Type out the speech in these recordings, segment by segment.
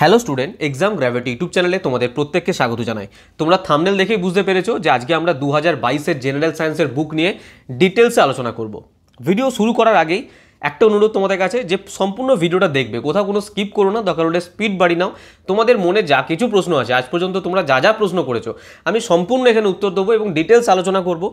Hello student, exam gravity YouTube চ্যানেলে তোমাদের প্রত্যেককে স্বাগত জানাই। তোমরা থাম্বনেল দেখেই বুঝতে পেরেছো যে আজকে আমরা 2022-এর জেনারেল সায়েন্সের বুক নিয়ে ডিটেলসে আলোচনা করব। ভিডিও শুরু করার আগেই একটা অনুরোধ তোমাদের কাছে যে সম্পূর্ণ ভিডিওটা দেখবে, কোথাও কোনো স্কিপ করো না, দরকার হলে স্পিড বাড়ি নাও। তোমাদের মনে যা কিছু প্রশ্ন আছে, আজ পর্যন্ত তোমরা যা যা প্রশ্ন করেছো আমি সম্পূর্ণ এখানে উত্তর দেবো এবং ডিটেলস আলোচনা করব।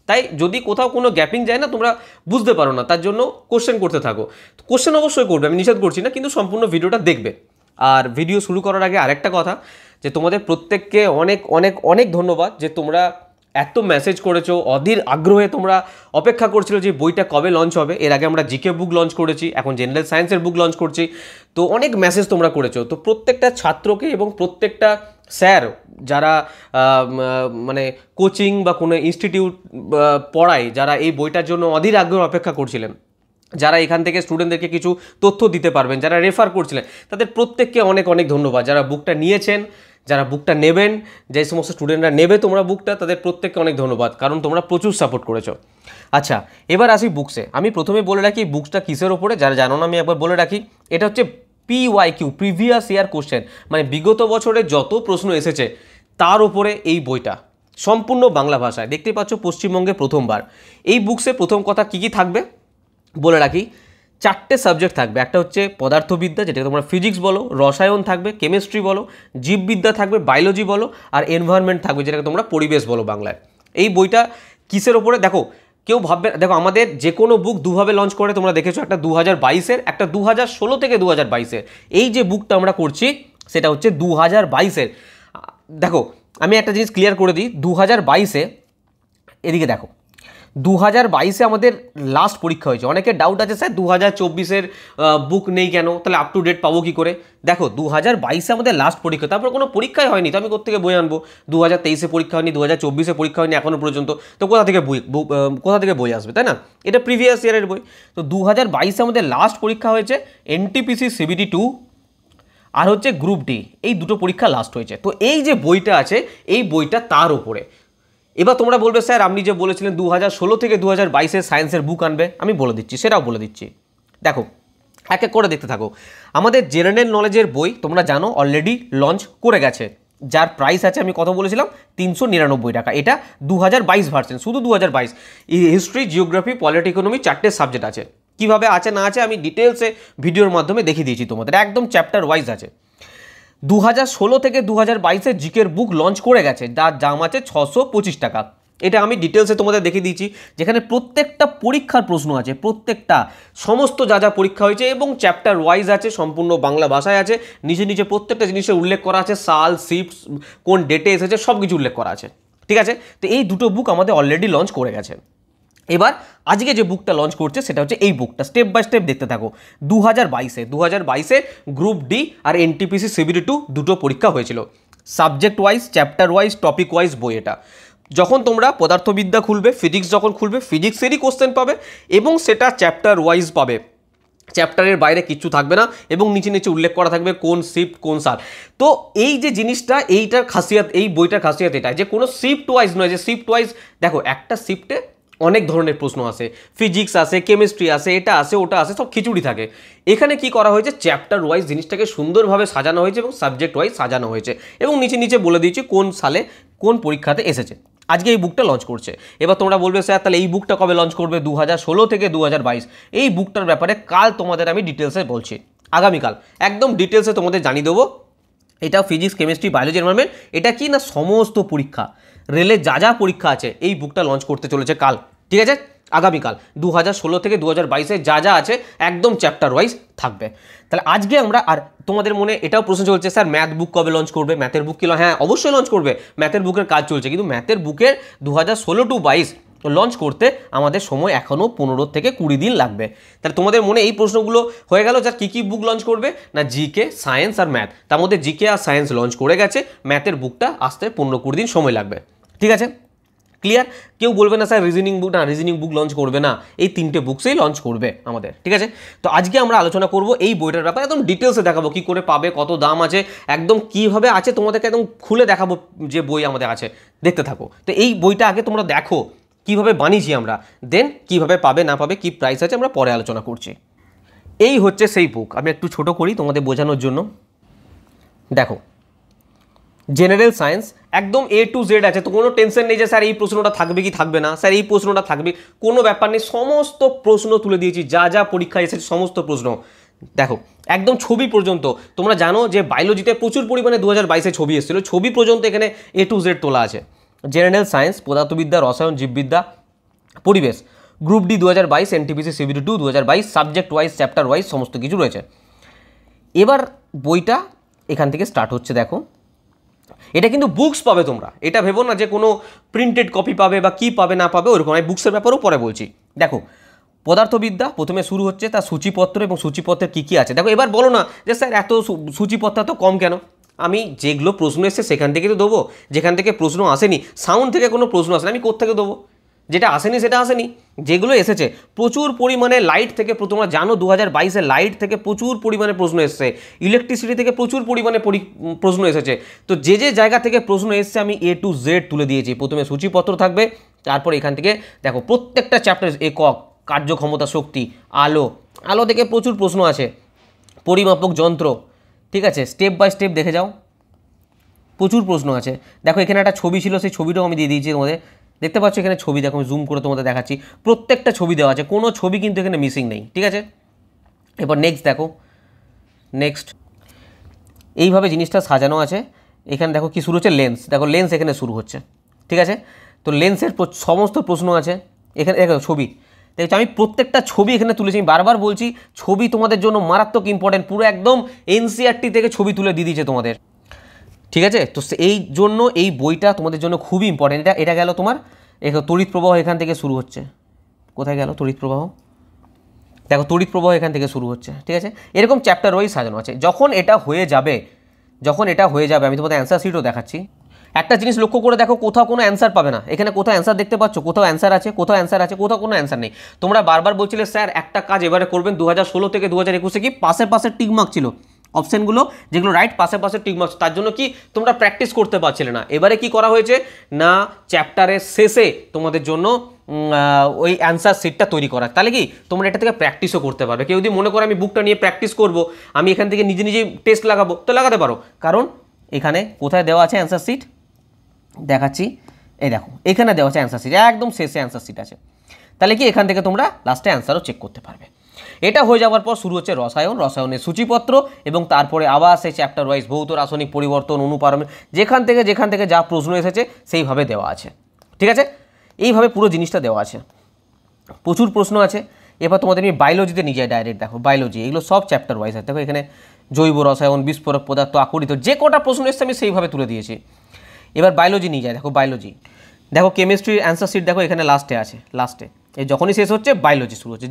তাই যদি কোথাও কোনো গ্যাপিং যায় না, তোমরা বুঝতে পারো না, তার জন্য কোশ্চেন করতে থাকো। কোশ্চেন অবশ্যই করবে, আমি নিষেধ করছি না, কিন্তু সম্পূর্ণ ভিডিওটা দেখবে। আর ভিডিও শুরু করার আগে আরেকটা কথা, যে তোমাদের প্রত্যেককে অনেক অনেক অনেক ধন্যবাদ যে তোমরা এত মেসেজ করেছো, অধীর আগ্রহে তোমরা অপেক্ষা করছিল যে বইটা কবে লঞ্চ হবে। এর আগে আমরা জিকে বুক লঞ্চ করেছি, এখন জেনারেল সায়েন্সের বুক লঞ্চ করছি। তো অনেক মেসেজ তোমরা করেছো। তো প্রত্যেকটা ছাত্রকে এবং প্রত্যেকটা স্যার যারা মানে কোচিং বা কোনো ইনস্টিটিউট পড়ায়, যারা এই বইটার জন্য অধীর আগ্রহে অপেক্ষা করছিলেন, যারা এখান থেকে স্টুডেন্টদেরকে কিছু তথ্য দিতে পারবেন, যারা রেফার করছিলেন, তাদের প্রত্যেককে অনেক অনেক ধন্যবাদ। যারা বুকটা নিয়েছেন, যারা বুকটা নেবেন, যে সমস্ত স্টুডেন্টরা নেবে তোমরা বুকটা, তাদের প্রত্যেককে অনেক ধন্যবাদ, কারণ তোমরা প্রচুর সাপোর্ট করেছো। আচ্ছা, এবার আসি বুকসে। আমি প্রথমে বলে রাখি বুকসটা কিসের ওপরে, যারা জানো না আমি একবার বলে রাখি। এটা হচ্ছে PYQ, প্রিভিয়াস ইয়ার কোশ্চেন, মানে বিগত বছরে যত প্রশ্ন এসেছে তার উপরে এই বইটা, সম্পূর্ণ বাংলা ভাষায়। দেখতেই পাচ্ছ পশ্চিমবঙ্গে প্রথমবার। এই বুকসে প্রথম কথা কী কী থাকবে বলে রাখি। 4টে সাবজেক্ট থাকবে। একটা হচ্ছে পদার্থবিদ্যা, যেটাকে তোমরা ফিজিক্স বলো, রসায়ন থাকবে, কেমিস্ট্রি বলো, জীববিদ্যা থাকবে, বায়োলজি বলো, আর এনভায়রনমেন্ট থাকবে, যেটাকে তোমরা পরিবেশ বলো বাংলায়। এই বইটা কিসের ওপরে দেখো, কেউ ভাববে, দেখো আমাদের যে কোনো বুক দুভাবে লঞ্চ করে তোমরা দেখেছো, একটা 2022-এর, একটা 2016 থেকে 2022-এর। এই যে বুকটা আমরা করছি সেটা হচ্ছে 2022-এর। দেখো আমি একটা জিনিস ক্লিয়ার করে দিই, 2022-এ এদিকে দেখো, 2022-এ আমাদের লাস্ট পরীক্ষা হয়েছে। অনেকের ডাউট আছে, স্যার 2024-এর বুক নেই কেন, তাহলে আপ টু ডেট পাবো কী করে? দেখো 2022-এ আমাদের লাস্ট পরীক্ষা, তারপর কোনো পরীক্ষাই হয়নি, তো আমি কোথা থেকে বই আনবো? 2023-এ পরীক্ষা হয়নি, 2024-এ পরীক্ষা হয়নি এখনও পর্যন্ত, তো কোথা থেকে বই আসবে, তাই না? এটা প্রিভিয়াস ইয়ারের বই। তো 2022-এ আমাদের লাস্ট পরীক্ষা হয়েছে NTPC CBT 2 আর হচ্ছে গ্রুপ ডি, এই দুটো পরীক্ষা লাস্ট হয়েছে। তো এই যে বইটা আছে, এই বইটা তার ওপরে। এবার তোমরা বলবে, স্যার আপনি যে বলেছিলেন 2016 থেকে 2022-এর সায়েন্সের বুক আনবে, আমি বলে দিচ্ছি, সেটাও বলে দিচ্ছি। দেখো এক এক করে দেখতে থাকো। আমাদের জেনারেল নলেজের বই তোমরা জানো অলরেডি লঞ্চ করে গেছে, যার প্রাইস আছে আমি কত বলেছিলাম, 399 টাকা। এটা 2022 ভার্সন, শুধু 2022। হিস্ট্রি, জিওগ্রাফি, পলিটি, ইকোনমি 4টে সাবজেক্ট আছে। কীভাবে আছে না আছে আমি ডিটেলসে ভিডিওর মাধ্যমে দেখিয়ে দিয়েছি তোমাদের, একদম চ্যাপ্টার ওয়াইজ আছে। 2016 থেকে 2022-এর জিকের বুক লঞ্চ করে গেছে, যার দাম আছে 625 টাকা। এটা আমি ডিটেলসে তোমাদের দেখিয়ে দিয়েছি, যেখানে প্রত্যেকটা পরীক্ষার প্রশ্ন আছে, প্রত্যেকটা সমস্ত যা যা পরীক্ষা হয়েছে, এবং চ্যাপ্টার ওয়াইজ আছে, সম্পূর্ণ বাংলা ভাষায় আছে। নিচে নিচে প্রত্যেকটা জিনিসের উল্লেখ করা আছে, সাল, শিফট, কোন ডেটে এসেছে, সব কিছু উল্লেখ করা আছে। ঠিক আছে, তো এই দুটো বুক আমাদের অলরেডি লঞ্চ করে গেছে। এবার আজকে যে বুকটা লঞ্চ করছে সেটা হচ্ছে এই বুকটা, স্টেপ বাই স্টেপ দেখতে থাকো। 2022-এ গ্রুপ ডি আর NTPC CBT 2 দুটো পরীক্ষা হয়েছিল। Subject wise, chapter wise, topic wise বই এটা। যখন তোমরা পদার্থবিদ্যা খুলবে, ফিজিক্স যখন খুলবে, ফিজিক্সেরই কোশ্চেন পাবে, এবং সেটা চ্যাপ্টার ওয়াইজ পাবে, চ্যাপ্টারের বাইরে কিচ্ছু থাকবে না, এবং নিচে নিচে উল্লেখ করা থাকবে কোন শিফট কোন সাল। তো এই যে জিনিসটা, এইটার খাসিয়াত, এই বইটার খাসিয়াত এটা যে কোনো শিফট ওয়াইজ নয়, যে শিফট ওয়াইজ দেখো একটা শিফটে অনেক ধরনের প্রশ্ন আসে, ফিজিক্স আসে, কেমিস্ট্রি আসে, এটা আসে, ওটা আসে, সব খিচুড়ি থাকে। এখানে কি করা হয়েছে, চ্যাপ্টার ওয়াইজ জিনিসটাকে সুন্দরভাবে সাজানো হয়েছে এবং সাবজেক্ট ওয়াইজ সাজানো হয়েছে, এবং নিচে নিচে বলে দিয়েছি কোন সালে কোন পরীক্ষাতে এসেছে। আজকে এই বুকটা লঞ্চ করছে। এবার তোমরা বলবে, স্যার তাহলে এই বুকটা কবে লঞ্চ করবে? 2016 থেকে 2022। এই বুকটার ব্যাপারে কাল তোমাদের আমি ডিটেলসে বলছি, আগামীকাল একদম ডিটেলসে তোমাদের জানিয়ে দেবো। এটা ফিজিক্স, কেমিস্ট্রি, বায়োলজি, এনভায়রনমেন্ট, এটা কি না সমস্ত পরীক্ষা, রেলের যা যা পরীক্ষা আছে, এই বুকটা লঞ্চ করতে চলেছে কাল। ঠিক আছে, আগামীকাল 2016 থেকে 2022-এ যা যা আছে একদম চ্যাপ্টার ওয়াইজ থাকবে। তাহলে আজকে আমরা, আর তোমাদের মনে এটাও প্রশ্ন চলছে, স্যার ম্যাথ বুক কবে লঞ্চ করবে, ম্যাথের বুক কি? হ্যাঁ অবশ্যই লঞ্চ করবে, ম্যাথের বুকের কাজ চলছে, কিন্তু ম্যাথের বুকের 2016 to 22 লঞ্চ করতে আমাদের সময় এখনও 15 থেকে 20 দিন লাগবে। তাহলে তোমাদের মনে এই প্রশ্নগুলো হয়ে গেল, যার কী কী বুক লঞ্চ করবে না, জিকে, সায়েন্স আর ম্যাথ। তার মধ্যে জিকে আর সায়েন্স লঞ্চ করে গেছে, ম্যাথের বুকটা আসতে 15-20 দিন সময় লাগবে। ঠিক আছে, ক্লিয়ার? কেউ বলবে না স্যার রিজনিং বুক, না রিজনিং বুক লঞ্চ করবে না, এই 3টে বুকসেই লঞ্চ করবে আমাদের। ঠিক আছে, তো আজকে আমরা আলোচনা করব এই বইটার ব্যাপারে, একদম ডিটেলসে দেখাবো কী করে পাবে, কত দাম আছে, একদম কীভাবে আছে, তোমাদেরকে একদম খুলে দেখাবো যে বই আমাদের আছে। দেখতে থাকো। তো এই বইটা আগে তোমরা দেখো কীভাবে বানিয়েছি আমরা, দেন কীভাবে পাবে না পাবে, কী প্রাইস আছে, আমরা পরে আলোচনা করছি। এই হচ্ছে সেই বুক। আমি একটু ছোট করি তোমাদের বোঝানোর জন্য। দেখো জেনারেল সায়েন্স একদম A to Z আছে, তো কোনো টেনশন নেই যে স্যার এই প্রশ্নটা থাকবে কি থাকবে না, স্যার এই প্রশ্নটা থাকবে, কোনো ব্যাপার নেই। সমস্ত প্রশ্ন তুলে দিয়েছি, যা যা পরীক্ষায় এসেছে সমস্ত প্রশ্ন। দেখো একদম ছবি পর্যন্ত, তোমরা জানো যে বায়োলজিতে প্রচুর পরিমাণে 2022-এ ছবি এসেছিলো, ছবি পর্যন্ত এখানে A to Z তোলা আছে। জেনারেল সায়েন্স, পদার্থবিদ্যা, রসায়ন, জীববিদ্যা, পরিবেশ, group D 2022, NTPC CBT 2 2022, subject wise chapter wise সমস্ত কিছু রয়েছে। এবার বইটা এখান থেকে স্টার্ট হচ্ছে। দেখো এটা কিন্তু বুকস পাবে তোমরা, এটা ভেবো না যে কোনো প্রিন্টেড কপি পাবে বা কি পাবে না পাবে ওরকম, আমি বুকসের ব্যাপারেও পরে বলছি। দেখো পদার্থবিদ্যা প্রথমে শুরু হচ্ছে, তার সূচিপত্র এবং সূচিপত্রের কী কী আছে। দেখো এবার বলো না যে স্যার এত সূচিপত্র এত কম কেন, আমি যেগুলো প্রশ্ন এসছে সেখান থেকে তো দেবো, যেখান থেকে প্রশ্ন আসেনি, সাউন্ড থেকে কোনো প্রশ্ন আসেনি, আমি কোত্থেকে দেবো, যেটা আসেনি সেটা আসেনি, যেগুলো এসেছে প্রচুর পরিমাণে লাইট থেকে, তোমরা জানো 2022-এ লাইট থেকে প্রচুর পরিমাণে প্রশ্ন এসছে, ইলেকট্রিসিটি থেকে প্রচুর পরিমাণে প্রশ্ন এসেছে। তো যে যে জায়গা থেকে প্রশ্ন এসছে আমি A to Z তুলে দিয়েছি। প্রথমে সূচিপত্র থাকবে, তারপর এখান থেকে দেখো প্রত্যেকটা চ্যাপ্টার একক, কার্যক্ষমতা, শক্তি, আলো, আলো থেকে প্রচুর প্রশ্ন আছে, পরিমাপক যন্ত্র, ঠিক আছে, স্টেপ বাই স্টেপ দেখে যাও, প্রচুর প্রশ্ন আছে। দেখো এখানে একটা ছবি ছিল, সেই ছবিটাও আমি দিয়ে দিয়েছি তোমাদের, দেখতে পাচ্ছ এখানে ছবি, দেখো আমি জুম করে তোমাদের দেখাচ্ছি, প্রত্যেকটা ছবি দেওয়া আছে, কোনো ছবি কিন্তু এখানে মিসিং নেই, ঠিক আছে। এবার নেক্সট দেখো, নেক্সট এইভাবে জিনিসটা সাজানো আছে। এখানে দেখো কি শুরু হচ্ছে, লেন্স, দেখো লেন্স এখানে শুরু হচ্ছে, ঠিক আছে। তো লেন্সের সমস্ত প্রশ্ন আছে এখানে। দেখো ছবি, দেখছো আমি প্রত্যেকটা ছবি এখানে তুলেছি, আমি বারবার বলছি ছবি তোমাদের জন্য মারাত্মক ইম্পর্টেন্ট, পুরো একদম এনসিইআরটি থেকে ছবি তুলে দিয়ে দিয়েছে তোমাদের, ঠিক আছে। তো এই জন্য এই বইটা তোমাদের জন্য খুবই ইম্পর্টেন্ট। এটা গেল তোমার তড়িৎ প্রবাহ, এখান থেকে শুরু হচ্ছে, কোথায় গেল তড়িৎ প্রবাহ, দেখো তড়িৎ প্রবাহ এখান থেকে শুরু হচ্ছে, ঠিক আছে। এরকম চ্যাপ্টার ওয়াইজ সাজানো আছে। যখন এটা হয়ে যাবে আমি তোমাদের অ্যান্সার শিটও দেখাচ্ছি। একটা জিনিস লক্ষ্য করে দেখো, কোথাও কোনো অ্যান্সার পাবে না, এখানে কোথাও অ্যান্সার দেখতে পাচ্ছ, কোথাও অ্যান্সার আছে, কোথাও অ্যান্সার আছে, কোথাও কোনো অ্যান্সার নেই। তোমরা বারবার বলছিলে স্যার একটা কাজ এবারে করবেন, 2016 থেকে 2021-এ কি পাশে পাশে টিকমার্ক ছিল, অপশানগুলো যেগুলো রাইট পাশে পাশে টিকমার্ক, তার জন্য কি তোমরা প্র্যাকটিস করতে পারছিলে না। এবারে কি করা হয়েছে না, চ্যাপ্টারের শেষে তোমাদের জন্য ওই অ্যান্সার শিটটা তৈরি করা, তাহলে কি তোমরা এটা থেকে প্র্যাকটিসও করতে পারবে। কেউ যদি মনে করে আমি বুকটা নিয়ে প্র্যাকটিস করব, আমি এখান থেকে নিজে নিজে টেস্ট লাগাবো, তো লাগাতে পারো, কারণ এখানে কোথায় দেওয়া আছে অ্যান্সার শিট দেখাচ্ছি, এই দেখো এখানে দেওয়া আছে অ্যান্সার শিট, একদম শেষে অ্যান্সার শিট আছে। তাহলে কি এখান থেকে তোমরা লাস্টে অ্যান্সারও চেক করতে পারবে। এটা হয়ে যাওয়ার পর শুরু হচ্ছে রসায়ন, রসায়নের সূচিপত্র, এবং তারপরে আবার সেই চ্যাপ্টার ওয়াইজ ভৌত রাসায়নিক পরিবর্তন, অনুপারমাণবিক, যেখান থেকে যা প্রশ্ন এসেছে সেইভাবে দেওয়া আছে, ঠিক আছে। এইভাবে পুরো জিনিসটা দেওয়া আছে, প্রচুর প্রশ্ন আছে। এবার তোমাদের আমি বায়োলজিতে নিয়ে যাই ডাইরেক্ট। দেখো বায়োলজি, এগুলো সব চ্যাপ্টার ওয়াইজ আছে। দেখো এখানে জৈব রসায়ন, বিস্ফোরক পদার্থ, আকরিত, যে কটা প্রশ্ন এসছে আমি সেইভাবে তুলে দিয়েছি। এবার বায়োলজি নিয়ে যায়, দেখো বায়োলজি, দেখো কেমিস্ট্রির অ্যান্সার শিট দেখো এখানে লাস্টে আছে, লাস্টে এই যখনই শেষ হচ্ছে বায়োলজি শুরু হচ্ছে।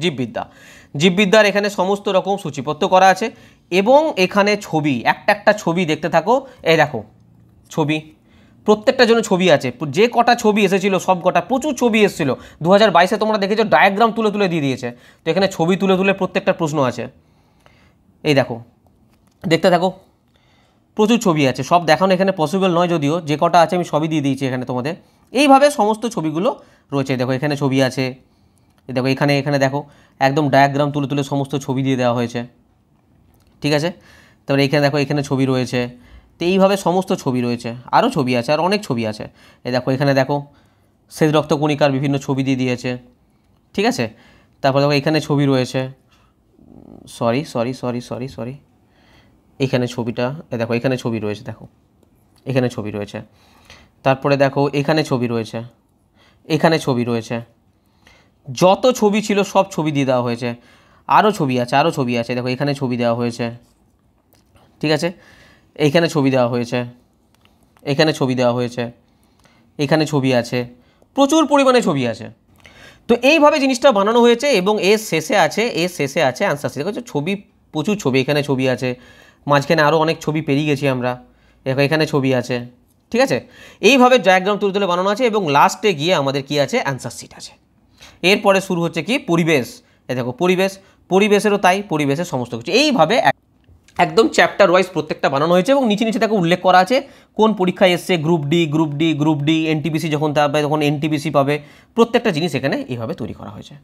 জীববিদ্যার এখানে সমস্ত রকম সূচিপত্র করা আছে, এবং এখানে ছবি, একটা ছবি দেখতে থাকো, এই দেখো ছবি, প্রত্যেকটার জন্য ছবি আছে, যে কটা ছবি এসেছিলো সব কটা, প্রচুর ছবি এসেছিলো 2022-এ, তোমরা দেখেছো ডায়াগ্রাম তুলে তুলে দিয়ে দিয়েছে, তো এখানে ছবি তুলে তুলে প্রত্যেকটা প্রশ্ন আছে। এই দেখো দেখতে থাকো, প্রচুর ছবি আছে, সব দেখানো এখানে পসিবল নয়, যদিও যে কটা আছে আমি সবই দিয়ে দিয়েছি এখানে তোমাদের। এইভাবে সমস্ত ছবিগুলো রয়েছে। দেখো এখানে ছবি আছে, দেখো এখানে দেখো একদম ডায়াগ্রাম তুলে তুলে সমস্ত ছবি দিয়ে দেওয়া হয়েছে, ঠিক আছে। তারপরে এখানে দেখো এখানে ছবি রয়েছে, তো এইভাবে সমস্ত ছবি রয়েছে, আরও ছবি আছে, আর অনেক ছবি আছে। এই দেখো এখানে দেখো শ্বেত রক্তকণিকার বিভিন্ন ছবি দিয়ে দিয়েছে, ঠিক আছে। তারপর দেখো এখানে ছবি রয়েছে, সরি এখানে ছবিটা, দেখো এখানে ছবি রয়েছে, দেখো এখানে ছবি রয়েছে। তারপরে দেখো এখানে ছবি রয়েছে, এখানে ছবি রয়েছে, যত ছবি ছিল সব ছবি দিয়ে দেওয়া হয়েছে। আরও ছবি আছে, দেখো এখানে ছবি দেওয়া হয়েছে, ঠিক আছে। এইখানে ছবি দেওয়া হয়েছে, এখানে ছবি দেওয়া হয়েছে, এখানে ছবি আছে, প্রচুর পরিমাণে ছবি আছে। তো এইভাবে জিনিসটা বানানো হয়েছে, এবং এর শেষে আছে অ্যান্সার শিট। দেখো ছবি, প্রচুর ছবি, এখানে ছবি আছে, মাঝখানে আরও অনেক ছবি পেরিয়ে গেছি আমরা, দেখো এখানে ছবি আছে, ঠিক আছে। এইভাবে ডায়াগ্রাম তুলে তুলে বানানো আছে, এবং লাস্টে গিয়ে আমাদের কি আছে, অ্যান্সার শিট আছে। এরপরে শুরু হচ্ছে কি, পরিবেশ। এই দেখো পরিবেশেরও তাই, পরিবেশের সমস্ত কিছু এইভাবে একদম চ্যাপ্টার ওয়াইজ প্রত্যেকটা বানানো হয়েছে, এবং নিচে দেখো উল্লেখ করা আছে কোন পরীক্ষায় এসছে, গ্রুপ ডি, এনটিপিসি যখন পাবে তখন এনটিপিসি পাবে, প্রত্যেকটা জিনিস এখানে এইভাবে তৈরি করা হয়েছে,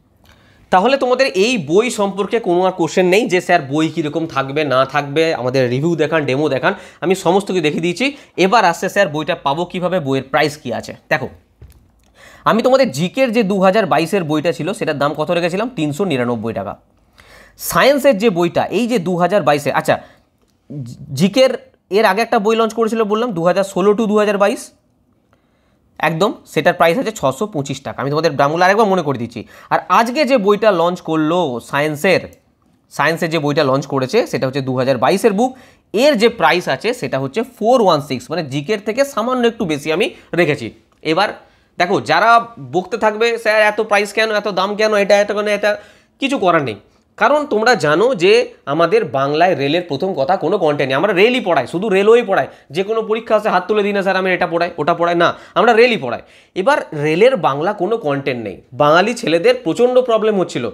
তাহলে তোমাদের এই বই সম্পর্কে কোনো আর কোশ্চেন নেই যে স্যার বই কীরকম থাকবে না থাকবে, আমাদের রিভিউ দেখান, ডেমো দেখান, আমি সমস্ত কিছু দেখিয়ে দিয়েছি। এবার আসছে স্যার বইটা পাবো কীভাবে, বইয়ের প্রাইস কী আছে। দেখো আমি তোমাদের জিকের যে 2022-এর বইটা ছিল সেটার দাম কত রেখেছিলাম, 399 টাকা। সায়েন্সের যে বইটা এই যে 2022-এ, আচ্ছা জিকের এর আগে একটা বই লঞ্চ করেছিল বললাম 2016 টু 2022, একদম সেটার প্রাইস আছে 625 টাকা। আমি তোমাদের দামগুলো আরেকবার মনে করে দিচ্ছি। আর আজকে যে বইটা লঞ্চ করলো সায়েন্সের যে বইটা লঞ্চ করেছে সেটা হচ্ছে 2022-এর বুক, এর যে প্রাইস আছে সেটা হচ্ছে 416, মানে জিকের থেকে সামান্য একটু বেশি আমি রেখেছি। এবার দেখো যারা বকতে থাকবে স্যার এত প্রাইস কেন, এত দাম কেন, এটা এটা কিছু করার নেই, কারণ তোমরা জানো যে আমাদের বাংলায় রেলের প্রথম কথা কোনো কন্টেন্ট নেই। আমরা রেলই পড়াই, শুধু রেলওয়েই পড়াই, যে কোনো পরীক্ষা আসে হাত তুলে দিই না স্যার আমি এটা পড়াই ওটা পড়াই, না আমরা রেলই পড়াই। এবার রেলের বাংলা কোনো কন্টেন্ট নেই, বাঙালি ছেলেদের প্রচণ্ড প্রবলেম হচ্ছিল।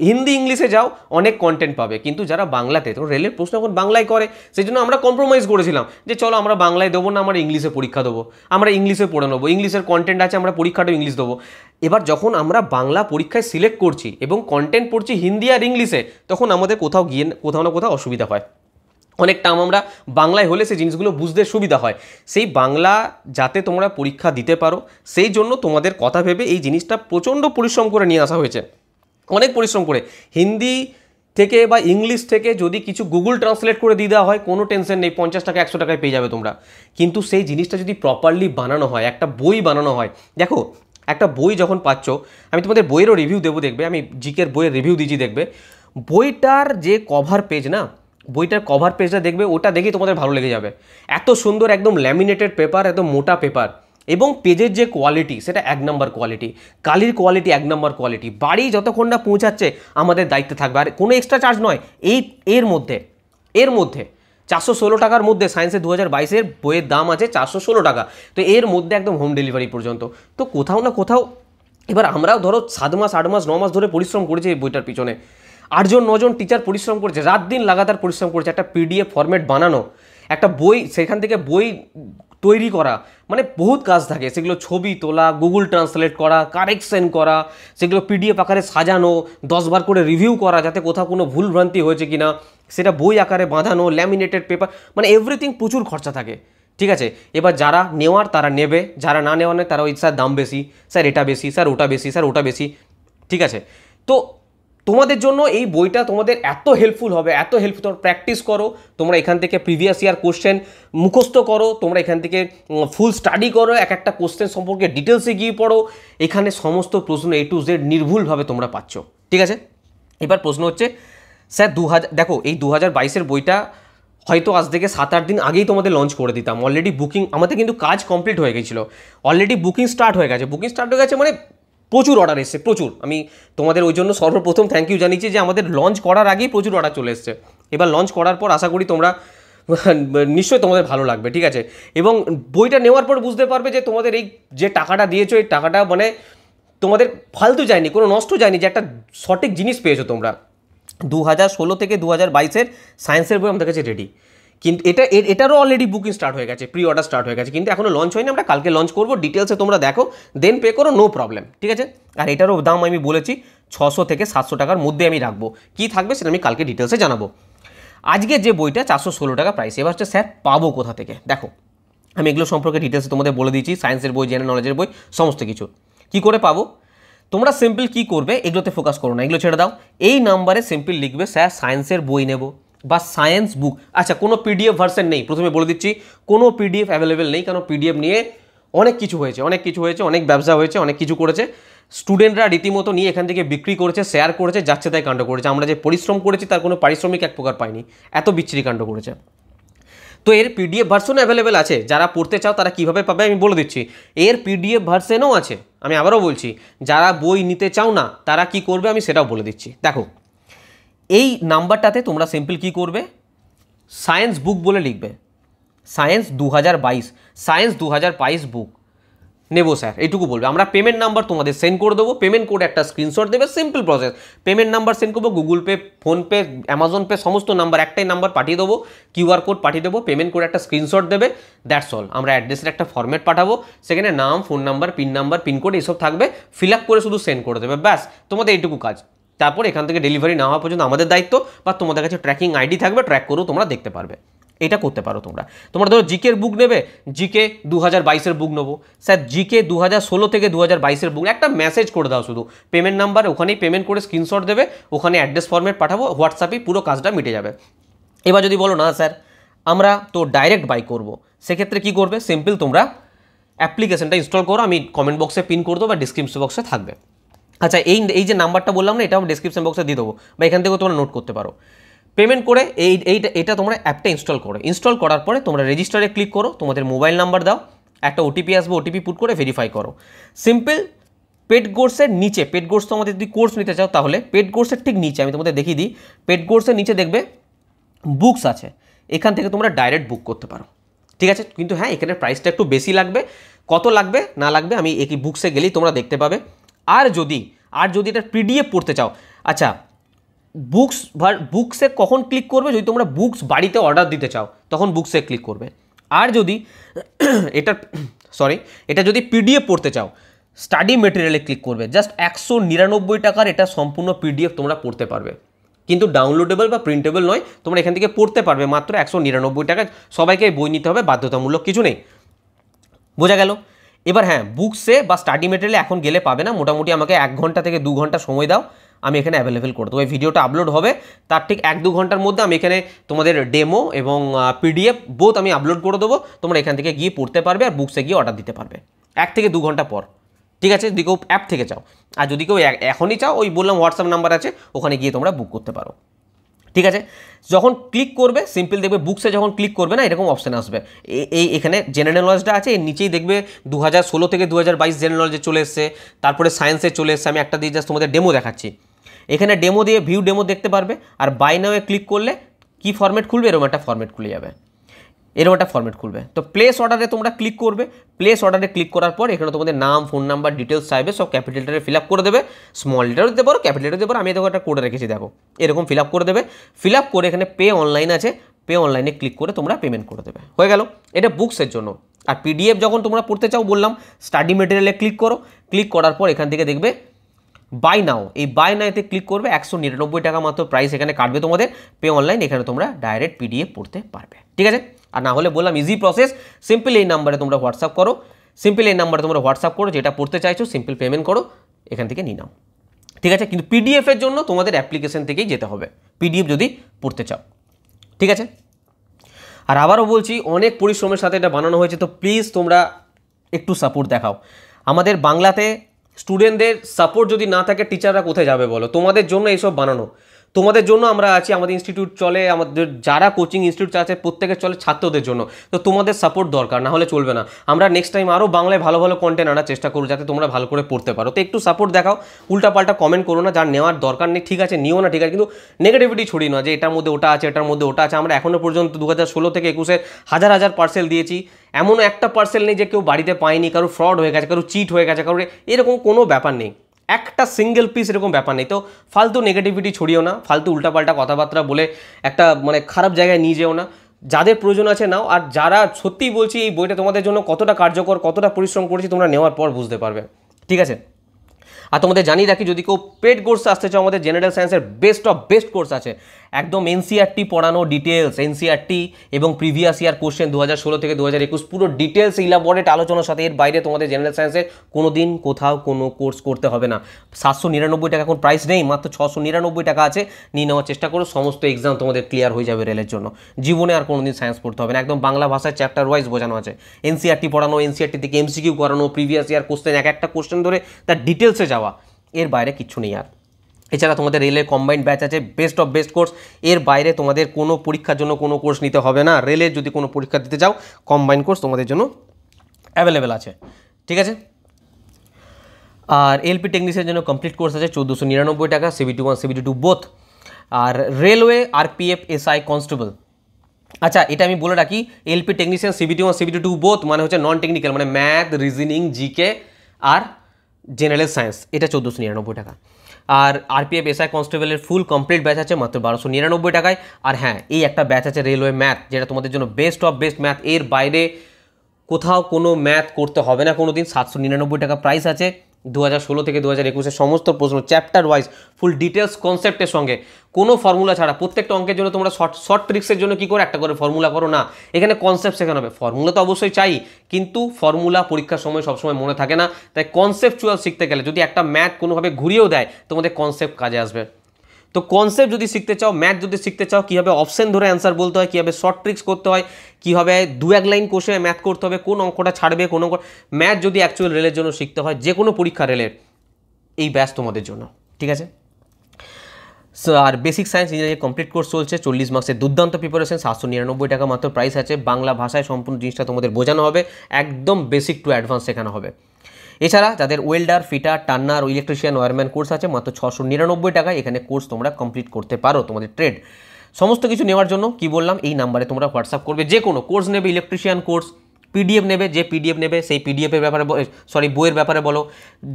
হিন্দি ইংলিশে যাও অনেক কন্টেন্ট পাবে, কিন্তু যারা বাংলাতে, তো রেলের প্রশ্ন এখন বাংলায় করে, সেই জন্য আমরা কম্প্রোমাইজ করেছিলাম যে চলো আমরা বাংলায় দেবো না, আমরা ইংলিশে পরীক্ষা দেবো, আমরা ইংলিশে পড়ে নেবো, ইংলিশের কন্টেন্ট আছে আমরা পরীক্ষাটাও ইংলিশ দেবো। এবার যখন আমরা বাংলা পরীক্ষায় সিলেক্ট করছি এবং কন্টেন্ট পড়ছি হিন্দি আর ইংলিশে, তখন আমাদের কোথাও না কোথাও অসুবিধা হয়। অনেক টার্ম আমরা বাংলায় হলে সেই জিনিসগুলো বুঝতে সুবিধা হয়। সেই বাংলা যাতে তোমরা পরীক্ষা দিতে পারো সেই জন্য তোমাদের কথা ভেবে এই জিনিসটা প্রচণ্ড পরিশ্রম করে নিয়ে আসা হয়েছে, অনেক পরিশ্রম করে। হিন্দি থেকে বা ইংলিশ থেকে যদি কিছু গুগল ট্রান্সলেট করে দিয়ে দেওয়া হয় কোনো টেনশন নেই, 50 টাকা 100 টাকায় পেয়ে যাবে তোমরা। কিন্তু সেই জিনিসটা যদি প্রপারলি বানানো হয়, একটা বই বানানো হয়, দেখো একটা বই যখন পাচ্ছ, আমি তোমাদের বইয়েরও রিভিউ দেবো, দেখবে আমি জিকের বইয়ের রিভিউ দিচ্ছি, দেখবে বইটার যে কভার পেজ না, বইটার কভার পেজটা দেখবে, ওটা দেখেই তোমাদের ভালো লেগে যাবে। এত সুন্দর একদম ল্যামিনেটেড পেপার, এত মোটা পেপার, এবং পেজের যে কোয়ালিটি সেটা 1 নম্বর কোয়ালিটি, কালির কোয়ালিটি 1 নম্বর কোয়ালিটি। বাড়ি যতক্ষণ না পৌঁছাচ্ছে আমাদের দায়িত্বে থাকবে, আর কোনো এক্সট্রা চার্জ নয়। এর মধ্যে 416 টাকার মধ্যে সায়েন্সের 2022-এর বইয়ের দাম আছে 416 টাকা, তো এর মধ্যে একদম হোম ডেলিভারি পর্যন্ত। তো কোথাও না কোথাও এবার আমরাও ধরো 7 মাস 8 মাস 9 মাস ধরে পরিশ্রম করেছি এই বইটার পিছনে, 8 জন 9 জন টিচার পরিশ্রম করেছে, রাত দিন লাগাতার পরিশ্রম করেছে একটা পিডিএফ ফরম্যাট বানানো, একটা বই, সেখান থেকে বই তৈরি করা, মানে বহুত কাজ থাকে, সেগুলো ছবি তোলা, গুগল ট্রান্সলেট করা, কারেকশন করা, সেগুলো পিডিএফ আকারে সাজানো, 10 বার করে রিভিউ করা যাতে কোথাও কোনো ভুলভ্রান্তি হয়েছে কিনা, সেটা বই আকারে বাঁধানো, ল্যামিনেটেড পেপার, মানে এভরিথিং প্রচুর খরচা থাকে, ঠিক আছে। এবার যারা নেওয়ার তারা নেবে, যারা না নেওয়ার নেই তারা ওই স্যার দাম বেশি, স্যার এটা বেশি, স্যার ওটা বেশি, স্যার ওটা বেশি, ঠিক আছে। তো তোমাদের জন্য এই বইটা তোমাদের এত হেল্পফুল হবে, এত হেল্পফুল, তোমরা প্র্যাকটিস করো, তোমরা এখান থেকে প্রিভিয়াস ইয়ার কোশ্চেন মুখস্থ করো, তোমরা এখান থেকে ফুল স্টাডি করো, এক একটা কোশ্চেন সম্পর্কে ডিটেলসে গিয়ে পড়ো, এখানে সমস্ত প্রশ্ন A to Z নির্ভুলভাবে তোমরা পাচ্ছ, ঠিক আছে। এবার প্রশ্ন হচ্ছে স্যার দেখো এই 2022-এর বইটা হয়তো আজ থেকে 7-8 দিন আগেই তোমাদের লঞ্চ করে দিতাম, অলরেডি বুকিং, আমাদের কিন্তু কাজ কমপ্লিট হয়ে গেছিলো, অলরেডি বুকিং স্টার্ট হয়ে গেছে, মানে প্রচুর অর্ডার এসছে, প্রচুর। আমি তোমাদের ওই জন্য সর্বপ্রথম থ্যাংক ইউ জানিয়েছি যে আমাদের লঞ্চ করার আগেই প্রচুর অর্ডার চলে এসছে। এবার লঞ্চ করার পর আশা করি তোমরা নিশ্চয়ই তোমাদের ভালো লাগবে, ঠিক আছে। এবং বইটা নেওয়ার পর বুঝতে পারবে যে তোমাদের এই যে টাকাটা দিয়েছো, এই টাকাটা মানে তোমাদের ফালতু যায়নি, কোনো নষ্ট যায়নি, যে একটা সঠিক জিনিস পেয়েছো তোমরা। 2016 থেকে 2022-এর সায়েন্সের বই আমাদের কাছে রেডি, কিন্তু এটারও অলরেডি বুকিং স্টার্ট হয়ে গেছে, প্রি অর্ডার স্টার্ট হয়ে গেছে, কিন্তু এখনও লঞ্চ হয়নি, আমরা কালকে লঞ্চ করবো, ডিটেলসে তোমরা দেখো, দেন পে করো, নো প্রবলেম, ঠিক আছে। আর এটারও দাম আমি বলেছি 600 থেকে 700 টাকার মধ্যে আমি রাখবো, কী থাকবে সেটা আমি কালকে ডিটেলসে জানাবো। আজকে যে বইটা 416 টাকা প্রাইস, এবার হচ্ছে স্যার পাবো কোথা থেকে, দেখো আমি এগুলো সম্পর্কে ডিটেলসে তোমাদের বলে দিচ্ছি, সায়েন্সের বই, জেনারেল নলেজের বই, সমস্ত কিছু কী করে পাবো। তোমরা সিম্পল কী করবে, এগুলোতে ফোকাস করো না, এগুলো ছেড়ে দাও, এই নাম্বারে সিম্পল লিখবে স্যার সায়েন্সের বই নেব বা সায়েন্স বুক। আচ্ছা কোনো পিডিএফ ভার্সন নেই, প্রথমে বলে দিচ্ছি কোনো পিডিএফ অ্যাভেলেবেল নেই, কারণ পিডিএফ নিয়ে অনেক কিছু হয়েছে, অনেক ব্যবসা হয়েছে, অনেক কিছু করেছে, স্টুডেন্টরা রীতিমতো নিয়ে এখান থেকে বিক্রি করেছে, শেয়ার করেছে, যাচ্ছে তাই কাণ্ড করেছে, আমরা যে পরিশ্রম করেছি তার কোনো পারিশ্রমিক এক প্রকার পাইনি, এত বিচ্ছিরি কাণ্ড করেছে। তো এর পিডিএফ ভার্সনও অ্যাভেলেবেল আছে, যারা পড়তে চাও তারা কীভাবে পাবে আমি বলে দিচ্ছি, এর পিডিএফ ভার্সনও আছে, আমি আবারও বলছি, যারা বই নিতে চাও না তারা কি করবে আমি সেটাও বলে দিচ্ছি। দেখো এই নাম্বারটাতে তোমরা সিম্পল কী করবে, সায়েন্স বুক বলে লিখবে, সায়েন্স 2022 বুক নেব স্যার, এইটুকু বলবে, আমরা পেমেন্ট নাম্বার তোমাদের সেন্ড করে দেবো, পেমেন্ট কোড একটা স্ক্রিনশট দেবে, simple process, payment number send করবো, Google Pay, PhonePe, Amazon Pay, সমস্ত নাম্বার, একটাই নাম্বার পাঠিয়ে দেবো, কিউআর কোড পাঠিয়ে দেবো, পেমেন্ট করে একটা স্ক্রিনশট দেবে, দ্যাটস অল। আমরা অ্যাড্রেসের একটা ফরম্যাট পাঠাবো, সেখানে নাম, ফোন নাম্বার, পিন কোড এইসব থাকবে, ফিল আপ করে শুধু সেন্ড করে দেবে, ব্যাস তোমাদের এইটুকু কাজ। তারপর এখান থেকে ডেলিভারি না হওয়া পর্যন্ত আমাদের দায়িত্ব, বা তোমাদের কাছে ট্র্যাকিং আইডি থাকবে, ট্র্যাক করেও তোমরা দেখতে পারবে। এটা করতে পারো তোমরা ধরো জিকের বুক নেবে, জিকে 2022-এর বুক নেবো, স্যার জিকে 2016 থেকে 2022-এর বুক, একটা মেসেজ করে দাও শুধু পেমেন্ট নাম্বার, ওখানেই পেমেন্ট করে স্ক্রিনশট দেবে, ওখানে অ্যাড্রেস ফরম্যাট পাঠাবো, হোয়াটসঅ্যাপেই পুরো কাজটা মিটে যাবে। এবার যদি বলো না স্যার আমরা তো ডাইরেক্ট বাই করব, সেক্ষেত্রে কী করবে, সিম্পল তোমরা অ্যাপ্লিকেশনটা ইনস্টল করো, আমি কমেন্ট বক্সে পিন করে দেবো বা ডিসক্রিপশন বক্সে থাকবে। আচ্ছা এই যে নাম্বারটা বললাম না, এটাও ডিসক্রিপশন বক্সে দিয়ে দেবো, বা এখান থেকেও তোমরা নোট করতে পারো। পেমেন্ট করে এটা তোমরা অ্যাপটা ইনস্টল করার পরে তোমরা রেজিস্টারে ক্লিক করো, তোমাদের মোবাইল নাম্বার দাও, একটা ওটিপি আসবে, ওটিপি পুট করে ভেরিফাই করো। সিম্পল পেড কোর্সের নিচে, পেড কোর্স তো আমাদের যদি কোর্স নিতে চাও তাহলে পেড কোর্সের ঠিক নিচে আমি তোমাদের দেখিয়ে দিই, পেড কোর্সের নিচে দেখবে বুকস আছে, এখান থেকে তোমরা ডাইরেক্ট বুক করতে পারো, ঠিক আছে। কিন্তু হ্যাঁ এখানে প্রাইসটা একটু বেশি লাগবে, কত লাগবে না লাগবে আমি এই বুকসে গেলেই তোমরা দেখতে পাবে। আর যদি এটা পিডিএফ পড়তে চাও, আচ্ছা বুকসে কখন ক্লিক করবে, যদি তোমরা বুকস বাড়িতে অর্ডার দিতে চাও তখন বুকসে ক্লিক করবে। আর যদি এটা যদি পিডিএফ পড়তে চাও স্টাডি মেটেরিয়ালে ক্লিক করবে, জাস্ট 199 টাকার এটা সম্পূর্ণ পিডিএফ তোমরা পড়তে পারবে, কিন্তু ডাউনলোডেবল বা প্রিন্টেবল নয়, তোমরা এখান থেকে পড়তে পারবে মাত্র 199 টাকা। সবাইকে বই নিতে হবে, বাধ্যতামূলক কিছু নেই, বোঝা গেল। এবার হ্যাঁ বুকসে বা স্টাডি মেটেরিয়ালে এখন গেলে পাবে না, মোটামুটি আমাকে 1 ঘন্টা থেকে 2 ঘন্টা সময় দাও, আমি এখানে অ্যাভেলেবেল করে দেবো। এই ভিডিওটা আপলোড হবে তার ঠিক 1-2 ঘন্টার মধ্যে আমি এখানে তোমাদের ডেমো এবং পিডিএফ বোথ আমি আপলোড করে দেবো, তোমরা এখান থেকে গিয়ে পড়তে পারবে আর বুকসে গিয়ে অর্ডার দিতে পারবে 1 থেকে 2 ঘন্টা পর, ঠিক আছে, যদি কেউ অ্যাপ থেকে চাও। আর যদি কেউ এখনই চাও, ওই বললাম হোয়াটসঅ্যাপ নাম্বার আছে, ওখানে গিয়ে তোমরা বুক করতে পারো, ঠিক আছে। যখন ক্লিক করবে সিম্পল দেখবে বুকসে যখন ক্লিক করবে না এরকম অপশান আসবে, এখানে জেনারেল নলেজটা আছে, এর নিচেই দেখবে 2016 থেকে 2022 জেনারেল নলেজে চলে এসছে, তারপরে সায়েন্সে চলে এসছে। আমি একটা দিয়ে জাস্ট তোমাদের ডেমো দেখাচ্ছি, এখানে ডেমো দিয়ে ভিউ ডেমো দেখতে পারবে। আর বাই নাও ক্লিক করলে কি ফরম্যাট খুলবে, এরকম একটা ফরম্যাট খুলে যাবে, তো প্লেস অর্ডারে তোমরা ক্লিক করবে, প্লেস অর্ডারে ক্লিক করার পর এখানে তোমাদের নাম, ফোন নাম্বার, ডিটেলস চাইবে, সব ক্যাপিটাল লেটারে ফিল আপ করে দেবে, স্মল লেটারও দিতে পারো, ক্যাপিটাল লেটার দিতে পারো, আমি দেখো একটা কোড রেখেছি দেখো, এরকম ফিল আপ করে দেবে। ফিল আপ করে এখানে পে অনলাইন আছে, পে অনলাইনে ক্লিক করে তোমরা পেমেন্ট করে দেবে, হয়ে গেল। এটা বুকসের জন্য। আর পিডিএফ যখন তোমরা পড়তে চাও বললাম স্টাডি মেটেরিয়ালে ক্লিক করো, ক্লিক করার পর এখান থেকে দেখবে বাই নাও, এই বাই নাওতে ক্লিক করবে, 199 টাকা মাত্র প্রাইস এখানে কাটবে তোমাদের, পে অনলাইন, এখানে তোমরা ডাইরেক্ট পিডিএফ পড়তে পারবে, ঠিক আছে। আর না হলে বললাম ইজি প্রসেস, সিম্পল এই নাম্বারে তোমরা হোয়াটসঅ্যাপ করো, যেটা পড়তে চাইছো সিম্পল পেমেন্ট করো, এখান থেকে নিয়ে নাও, ঠিক আছে। কিন্তু পিডিএফের জন্য তোমাদের অ্যাপ্লিকেশন থেকেই যেতে হবে, পিডিএফ যদি পড়তে চাও, ঠিক আছে। আর আবারও বলছি অনেক পরিশ্রমের সাথে এটা বানানো হয়েছে, তো প্লিজ তোমরা একটু সাপোর্ট দেখাও। আমাদের বাংলাতে স্টুডেন্টদের সাপোর্ট যদি না থাকে টিচাররা কোথায় যাবে বলো, তোমাদের জন্য এইসব বানানো, তোমাদের জন্য আমরা আছি, আমাদের ইনস্টিটিউট চলে, আমাদের যারা কোচিং ইনস্টিটিউট আছে প্রত্যেকের চলে ছাত্রদের জন্য, তো তোমাদের সাপোর্ট দরকার, না হলে চলবে না। আমরা নেক্সট টাইম আরও বাংলায় ভালো ভালো কন্টেন্ট আনার চেষ্টা করব যাতে তোমরা ভালো করে পড়তে পারো, তো একটু সাপোর্ট দেখাও, উল্টাপাল্টা কমেন্ট করো না, যার নেওয়ার দরকার নেই ঠিক আছে নিও না, ঠিক আছে, কিন্তু নেগেটিভিটি ছড়িয়ে না যে এটার মধ্যে ওটা আছে, এটার মধ্যে ওটা আছে। আমরা এখনও পর্যন্ত 2016 থেকে 21-এর হাজার পার্সেল দিয়েছি, এমনও একটা পার্সেল নেই যে কেউ বাড়িতে পায়নি, কারো ফ্রড হয়ে গেছে, কারো চিট হয়ে গেছে, কারো এরকম কোনো ব্যাপার নেই, একটা সিঙ্গেল পিস এরকম ব্যাপার নেই। তো ফালতু নেগেটিভিটি ছড়িও না, ফালতু উল্টাপাল্টা কথাবার্তা বলে একটা খারাপ জায়গায় নিয়ে যেও না, যাদের প্রয়োজন আছে নাও। আর যারা সত্যিই বলছি এই বইটা তোমাদের জন্য কতটা কার্যকর, কতটা পরিশ্রম করেছি তোমরা নেওয়ার পর বুঝতে পারবে, ঠিক আছে। আর তোমাদের জানিয়ে রাখি যদি কেউ পেড কোর্স আসতে চাও, আমাদের জেনারেল সায়েন্সের বেস্ট অফ বেস্ট কোর্স আছে, একদম এনসিআরটি পড়ানো ডিটেলস, এনসিআরটি এবং প্রিভিয়াস ইয়ার কোশ্চেন 2016 থেকে 2021 পুরো ডিটেলস ইলাবোরেট আলোচনার সাথে। এর বাইরে তোমাদের জেনারেল সায়েন্সের কোনো দিন কোথাও কোনো কোর্স করতে হবে না। 799 টাকা এখন প্রাইস নেই, মাত্র 699 টাকা আছে, নিয়ে নেওয়ার চেষ্টা করো, সমস্ত এক্সাম তোমাদের ক্লিয়ার হয়ে যাবে রেলের জন্য, জীবনে আর কোনো দিন সায়েন্স পড়তে হবে না, একদম বাংলা ভাষায় চ্যাপ্টার ওয়াইজ বোঝানো আছে, এনসিআরটি পড়ানো, এনসিআরটি থেকে এমসিকিউ করানো, প্রিভিয়াস ইয়ার কোশ্চেন এক একটা কোশ্চেন ধরে তার ডিটেলসে যাওয়া, এর বাইরে কিচ্ছু নেই। আর এছাড়া তোমাদের রেলের কম্বাইন্ড ব্যাচ আছে, বেস্ট অফ বেস্ট কোর্স, এর বাইরে তোমাদের কোনো পরীক্ষার জন্য কোনো কোর্স নিতে হবে না। রেলের যদি কোনো পরীক্ষা দিতে চাও কম্বাইন্ড কোর্স তোমাদের জন্য অ্যাভেলেবেল আছে, ঠিক আছে। আর এলপি টেকনিশিয়ানের জন্য কমপ্লিট কোর্স আছে 1499 টাকা, CBT 1 CBT 2 বোথ। আর রেলওয়ে RPF SI কনস্টেবল, আচ্ছা এটা আমি বলে রাখি, LP technician CBT 1 CBT 2 both মানে হচ্ছে নন টেকনিক্যাল, মানে ম্যাথ, রিজনিং, জিকে আর জেনারেল সায়েন্স, এটা 1499 টাকা। আর RPF SI কনস্টেবলের ফুল কমপ্লিট ব্যাচ আছে মাত্র 1299 টাকায়। আর হ্যাঁ এই একটা ব্যাচ আছে রেলওয়ে ম্যাথ, যেটা তোমাদের জন্য বেস্ট অফ বেস্ট ম্যাথ, এর বাইরে কোথাও কোনো ম্যাথ করতে হবে না কোনো দিন, 799 টাকা প্রাইস আছে। 2016 থেকে 2021 সমস্ত প্রশ্ন চ্যাপ্টার ওয়াইজ ফুল ডিটেলস কনসেপ্টের সঙ্গে, কোনো ফর্মুলা ছাড়া। প্রত্যেকটা অঙ্কের জন্য তোমরা শর্ট ট্রিক্সের জন্য কী করে একটা করে ফর্মুলা করো না, এখানে কনসেপ্ট শেখানো হবে। ফর্মুলা তো অবশ্যই চাই, কিন্তু ফর্মুলা পরীক্ষার সময় সবসময় মনে থাকে না, তাই কনসেপ্টচুয়াল শিখতে গেলে যদি একটা ম্যাথ কোনোভাবে ঘুরিয়েও দেয়, তোমাদের কনসেপ্ট কাজে আসবে। তো কনসেপ্ট যদি শিখতে চাও, ম্যাথ যদি শিখতে চাও, কীভাবে অপশন ধরে অ্যান্সার বলতে হয়, কীভাবে শর্ট ট্রিক্স করতে হয়, কীভাবে 2-1 লাইন কোষে ম্যাথ করতে হবে, কোন অঙ্কটা ছাড়বে, কোন অঙ্ক, ম্যাথ যদি অ্যাকচুয়াল রেলের জন্য শিখতে হয়, যে কোনো পরীক্ষা রেলের, এই ব্যাচ তোমাদের জন্য, ঠিক আছে। আর basic science engineering complete course চলছে, 40 মার্কসের দুর্দান্ত প্রিপারেশন, 799 টাকা মাত্র প্রাইস আছে। বাংলা ভাষায় সম্পূর্ণ জিনিসটা তোমাদের বোঝানো হবে, একদম বেসিক টু অ্যাডভান্স শেখানো হবে। এছাড়া যাদের welder, fitter, turner, electrician, wireman course আছে মাত্র 699 টাকায় এখানে কোর্স তোমরা কমপ্লিট করতে পারো। তোমাদের ট্রেড সমস্ত কিছু নেওয়ার জন্য কি বললাম, এই নাম্বারে তোমরা হোয়াটসঅ্যাপ করবে। যে কোনো কোর্স নেবে, ইলেকট্রিশিয়ান কোর্স, পিডিএফ নেবে, যে পিডিএফ নেবে সেই পিডিএফের ব্যাপারে, বইয়ের ব্যাপারে বলো।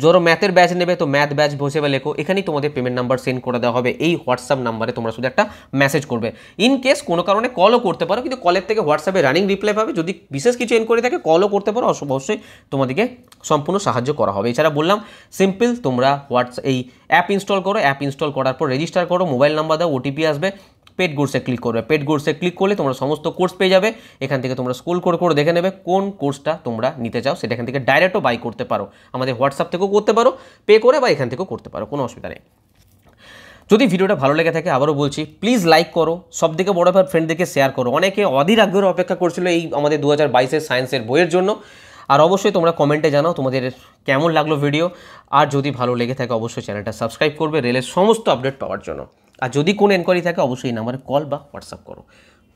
ধরো ম্যাথের ব্যাচ নেবে তো ম্যাথ ব্যাচ হিসেবে লেখো, এখানেই তোমাদের পেমেন্ট নাম্বার সেন্ড করে দেওয়া হবে। এই হোয়াটসঅ্যাপ নাম্বারে তোমরা শুধু একটা মেসেজ করবে। ইন কেস কোনো কারণে কলও করতে পারো, কিন্তু কলের থেকে হোয়াটসঅ্যাপে রানিং রিপ্লাই পাবে। যদি বিশেষ কিছু এনকোয়ারি থাকে কলও করতে পারো, অবশ্যই তোমাদেরকে সম্পূর্ণ সাহায্য করা হবে। এছাড়া বললাম সিম্পল, তোমরা এই অ্যাপ ইনস্টল করো, অ্যাপ ইনস্টল করার পর রেজিস্টার করো, মোবাইল নাম্বার দাও, ওটিপি আসবে, পেড কোর্সে ক্লিক করবে। পেড কোর্সে ক্লিক করলে তোমরা সমস্ত কোর্স পেয়ে যাবে। এখান থেকে তোমরা স্ক্রল করে করে দেখে নেবে কোন কোর্সটা তোমরা নিতে চাও, সেটা এখান থেকে ডাইরেক্টও বাই করতে পারো। আমাদের হোয়াটসঅ্যাপ থেকেও করতে পারো পে করে, বা এখান থেকেও করতে পারো, কোনো অসুবিধা নেই। যদি ভিডিওটা ভালো লেগে থাকে, আবারও বলছি প্লিজ লাইক করো, সবথেকে বড় ব্যাপার ফ্রেন্ডদেরকে শেয়ার করো। অনেকে অধীর আগ্রহে অপেক্ষা করছিল এই আমাদের 2022-এর সায়েন্সের বইয়ের জন্য। আর অবশ্যই তোমরা কমেন্টে জানাও তোমাদের কেমন লাগলো ভিডিও। আর যদি ভালো লেগে থাকে অবশ্যই চ্যানেলটা সাবস্ক্রাইব করবে রেলের সমস্ত আপডেট পাওয়ার জন্য। আর যদি কোনো এনকোয়ারি থাকে অবশ্যই এই নাম্বারে কল বা হোয়াটসঅ্যাপ করো।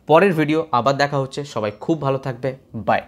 পরের ভিডিও আবার দেখা হচ্ছে, সবাই খুব ভালো থাকবে, বাই।